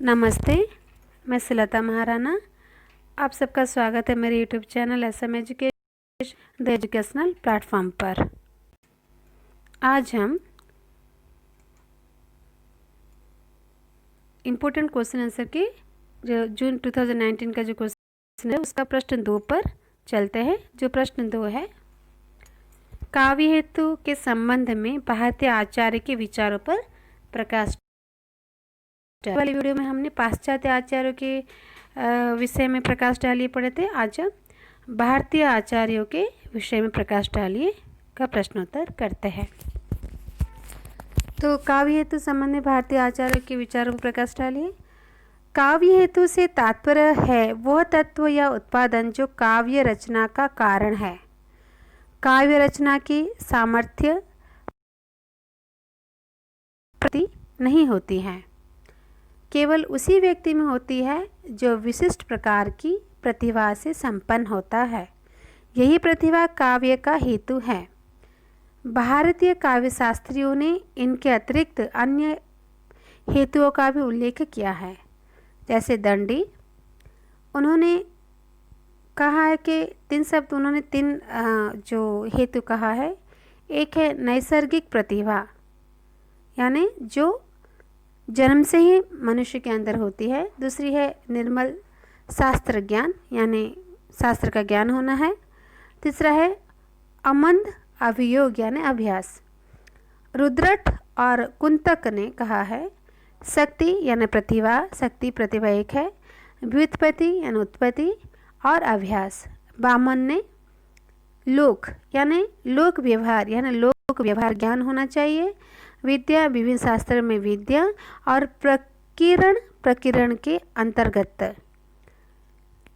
नमस्ते, मैं सुलता महाराणा। आप सबका स्वागत है मेरे YouTube channel SM education the educational platform पर। आज हम इम्पोर्टेंट क्वेश्चन आंसर के जो जून 2019 का जो क्वेश्चन है उसका प्रश्न 2 पर चलते हैं। जो प्रश्न 2 है, काव्य हेतु के संबंध में भारतीय आचार्य के विचारों पर प्रकाश। वाली वीडियो में हमने पाश्चात्य आचार्यों के विषय में प्रकाश डालिए पढ़े थे। आज हम भारतीय आचार्यों के विषय में प्रकाश डालिए का प्रश्नोत्तर करते हैं। तो काव्य हेतु संबंध में भारतीय आचार्यों के विचारों में प्रकाश डालिए। काव्य हेतु से तात्पर्य है वह तत्व या उत्पादन जो काव्य रचना का कारण है। काव्य रचना की सामर्थ्य प्रति नहीं होती है, केवल उसी व्यक्ति में होती है जो विशिष्ट प्रकार की प्रतिभा से संपन्न होता है। यही प्रतिभा काव्य का हेतु है। भारतीय काव्य शास्त्रियों ने इनके अतिरिक्त अन्य हेतुओं का भी उल्लेख किया है। जैसे दंडी, उन्होंने कहा है कि उन्होंने तीन जो हेतु कहा है। एक है नैसर्गिक प्रतिभा, यानी जो जन्म से ही मनुष्य के अंदर होती है। दूसरी है निर्मल शास्त्र ज्ञान, यानी शास्त्र का ज्ञान होना है। तीसरा है अमंद अभियोग, यानी अभ्यास। रुद्रट और कुंतक ने कहा है शक्ति यानी प्रतिभा, शक्ति प्रतिभा एक है। व्युत्पत्ति यानी उत्पत्ति और अभ्यास। वामन ने लोक यानी लोक व्यवहार, यानी लोक व्यवहार ज्ञान होना चाहिए। विद्या विभिन्न शास्त्र में विद्या और प्रकीर्ण के अंतर्गत।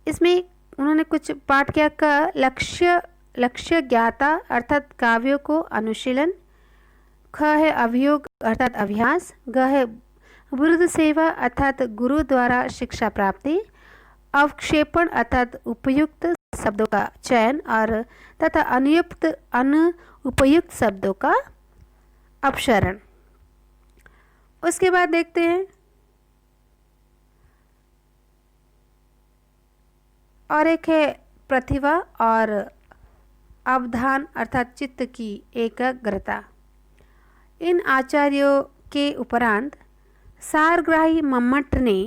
इसमें उन्होंने कुछ पाठ्य का लक्ष्य ज्ञाता अर्थात काव्यों को अनुशीलन। ख है अभियोग अर्थात अभ्यास। ग है वृद्ध सेवा अर्थात गुरु द्वारा शिक्षा प्राप्ति। अवक्षेपण अर्थात उपयुक्त शब्दों का चयन और तथा अनुपयुक्त शब्दों का अपसरण। उसके बाद देखते हैं और एक है प्रतिभा और अवधान अर्थात चित्त की एकाग्रता। इन आचार्यों के उपरांत सारग्राही मम्मट ने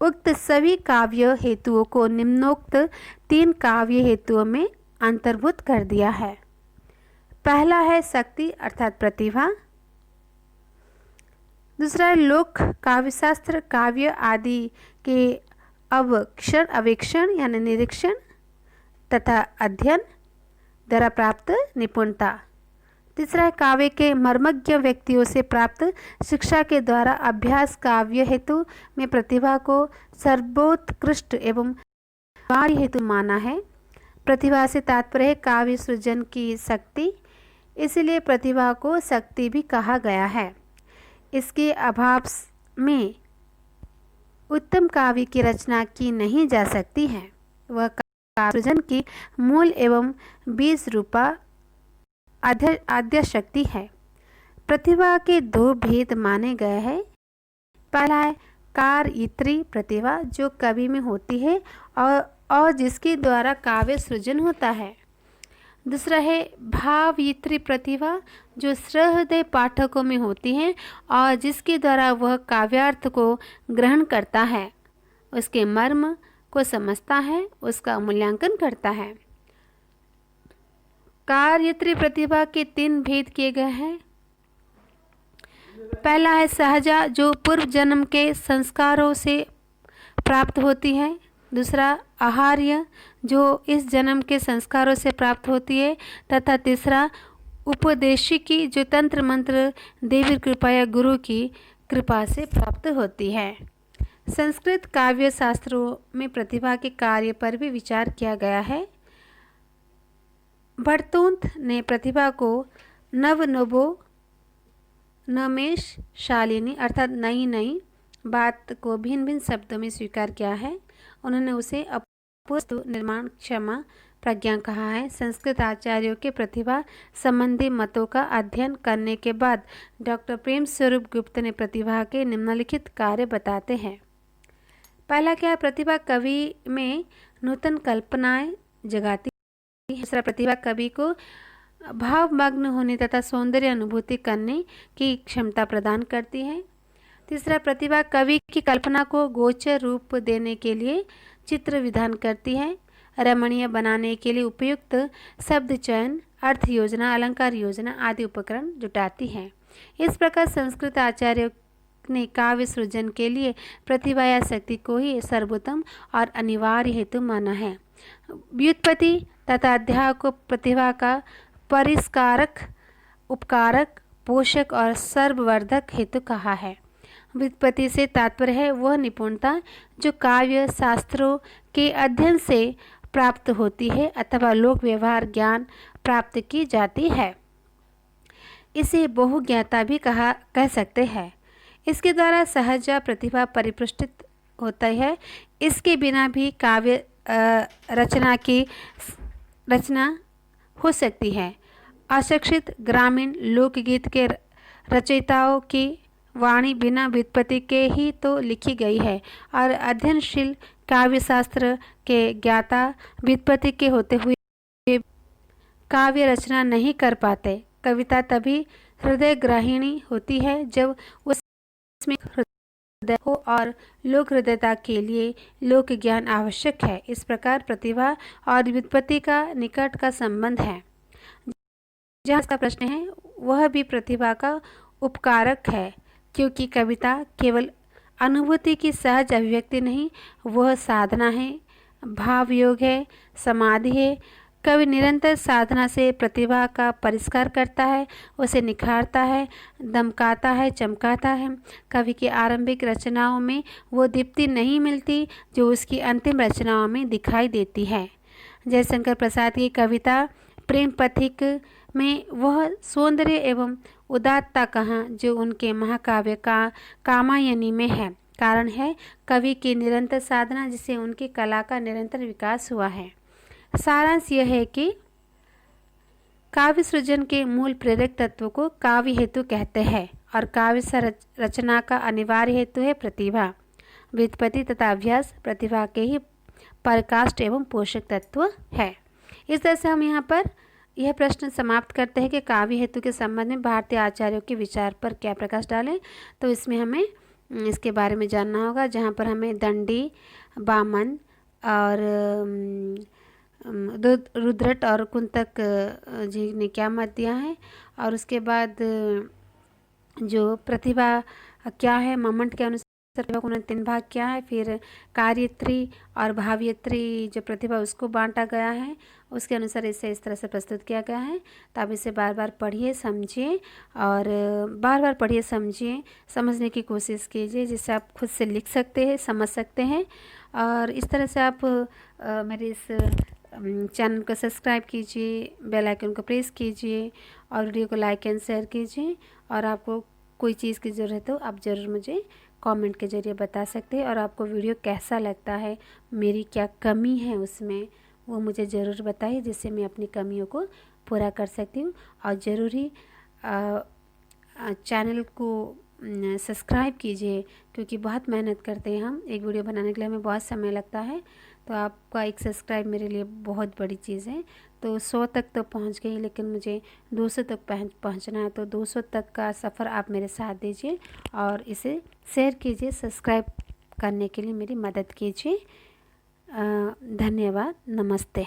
उक्त सभी काव्य हेतुओं को निम्नोक्त 3 काव्य हेतुओं में अंतर्भूत कर दिया है। पहला है शक्ति अर्थात प्रतिभा। दूसरा है लोक काव्यशास्त्र, काव्य आदि के अवेक्षण यानी निरीक्षण तथा अध्ययन द्वारा प्राप्त निपुणता। तीसरा है काव्य के मर्मज्ञ व्यक्तियों से प्राप्त शिक्षा के द्वारा अभ्यास। काव्य हेतु में प्रतिभा को सर्वोत्कृष्ट एवं कार्य हेतु माना है। प्रतिभा से तात्पर्य है काव्य सृजन की शक्ति, इसलिए प्रतिभा को शक्ति भी कहा गया है। इसके अभाव में उत्तम काव्य की रचना की नहीं जा सकती है। वह काव्य सृजन की मूल एवं बीज रूपा आद्य शक्ति है। प्रतिभा के 2 भेद माने गए हैं। पहला है कार्यित्री प्रतिभा जो कवि में होती है और जिसके द्वारा काव्य सृजन होता है। दूसरा है भावयित्री प्रतिभा जो सहृदय पाठकों में होती है और जिसके द्वारा वह काव्यार्थ को ग्रहण करता है, उसके मर्म को समझता है, उसका मूल्यांकन करता है। कार्यित्री प्रतिभा के 3 भेद किए गए हैं। पहला है सहजा जो पूर्व जन्म के संस्कारों से प्राप्त होती है। दूसरा आहार्य जो इस जन्म के संस्कारों से प्राप्त होती है तथा तीसरा उपदेशिकी जो तंत्र मंत्र देवी कृपा या गुरु की कृपा से प्राप्त होती है। संस्कृत काव्य शास्त्रों में प्रतिभा के कार्य पर भी विचार किया गया है। भर्तूंत ने प्रतिभा को नवनभो नमेश शालिनी अर्थात नई नई बात को भिन्न भिन्न शब्दों में स्वीकार किया है। उन्होंने उसे वस्तु निर्माण क्षमा प्रज्ञा कहा है। संस्कृत आचार्यों के प्रतिभा संबंधी मतों का अध्ययन करने के बाद डॉक्टर प्रेम स्वरूप गुप्त ने प्रतिभा के निम्नलिखित कार्य बताते हैं। पहला क्या, प्रतिभा कवि में नूतन कल्पनाएं जगाती है। दूसरा, प्रतिभा कवि को भावमग्न होने तथा सौंदर्य अनुभूति करने की क्षमता प्रदान करती है। तीसरा, प्रतिभा कवि की कल्पना को गोचर रूप देने के लिए चित्र विधान करती है। रमणीय बनाने के लिए उपयुक्त शब्द चयन, अर्थ योजना, अलंकार योजना आदि उपकरण जुटाती है। इस प्रकार संस्कृत आचार्यों ने काव्य सृजन के लिए प्रतिभा या शक्ति को ही सर्वोत्तम और अनिवार्य हेतु माना है। व्युत्पत्ति तथा अध्याय को प्रतिभा का परिष्कारक, उपकारक, पोषक और सर्ववर्धक हेतु कहा है। व्युत्पत्ति से तात्पर्य है वह निपुणता जो काव्य शास्त्रों के अध्ययन से प्राप्त होती है अथवा लोक व्यवहार ज्ञान प्राप्त की जाती है। इसे बहुज्ञता भी कह सकते हैं। इसके द्वारा सहज प्रतिभा परिपुष्टित होता है। इसके बिना भी काव्य रचना हो सकती है। अशिक्षित ग्रामीण लोकगीत के रचयिताओं की वाणी बिना व्युत्पत्ति के ही तो लिखी गई है और अध्ययनशील काव्य शास्त्र के ज्ञाता व्युत्पत्ति के होते हुए काव्य रचना नहीं कर पाते। कविता तभी हृदय ग्राहिणी होती है जब उसमें हृदय हो और लोक हृदयता के लिए लोक ज्ञान आवश्यक है। इस प्रकार प्रतिभा और व्युत्पत्ति का निकट का संबंध है। जहाँ इसका प्रश्न है वह भी प्रतिभा का उपकारक है, क्योंकि कविता केवल अनुभूति की सहज अभिव्यक्ति नहीं, वह साधना है, भावयोग है, समाधि है। कवि निरंतर साधना से प्रतिभा का परिष्कार करता है, उसे निखारता है, दमकाता है, चमकाता है। कवि की आरंभिक रचनाओं में वो दीप्ति नहीं मिलती जो उसकी अंतिम रचनाओं में दिखाई देती है। जयशंकर प्रसाद की कविता प्रेम पथिक में वह सौंदर्य एवं उदात्तता कहाँ जो उनके महाकाव्य का कामायनी में है। कारण है कवि की निरंतर साधना जिससे उनकी कला का निरंतर विकास हुआ है। सारांश यह है कि काव्य सृजन के मूल प्रेरक तत्व को काव्य हेतु कहते हैं और काव्य रचना का अनिवार्य हेतु है प्रतिभा। व्युत्पत्ति तथा अभ्यास प्रतिभा के ही पराकाष्ठ एवं पोषक तत्व है। इस तरह से हम यहाँ पर यह प्रश्न समाप्त करते हैं कि काव्य हेतु के संबंध में भारतीय आचार्यों के विचार पर क्या प्रकाश डालें। तो इसमें हमें इसके बारे में जानना होगा, जहाँ पर हमें दंडी, वामन और रुद्रट और कुंतक जी ने क्या मत दिया है, और उसके बाद जो प्रतिभा क्या है मम्मट के अनुसार प्रतिभा को 3 भाग क्या है, फिर कार्यत्री और भावयत्री जो प्रतिभा उसको बांटा गया है, उसके अनुसार इसे इस तरह से प्रस्तुत किया गया है। तो आप इसे बार बार पढ़िए, समझिए और बार बार पढ़िए, समझिए, समझने की कोशिश कीजिए, जिससे आप खुद से लिख सकते हैं, समझ सकते हैं। और इस तरह से आप मेरे इस चैनल को सब्सक्राइब कीजिए, बेल आइकन को प्रेस कीजिए और वीडियो को लाइक एंड शेयर कीजिए। और आपको कोई चीज़ की ज़रूरत हो आप ज़रूर मुझे कमेंट के ज़रिए बता सकते हैं। और आपको वीडियो कैसा लगता है, मेरी क्या कमी है उसमें, वो मुझे ज़रूर बताइए, जिससे मैं अपनी कमियों को पूरा कर सकती हूँ। और ज़रूर ही चैनल को सब्सक्राइब कीजिए, क्योंकि बहुत मेहनत करते हैं हम, एक वीडियो बनाने के लिए हमें बहुत समय लगता है। तो आपका एक सब्सक्राइब मेरे लिए बहुत बड़ी चीज़ है। तो 100 तक तो पहुंच गई, लेकिन मुझे 200 तक पहुंचना है। तो 200 तक का सफ़र आप मेरे साथ दीजिए और इसे शेयर कीजिए, सब्सक्राइब करने के लिए मेरी मदद कीजिए। धन्यवाद, नमस्ते।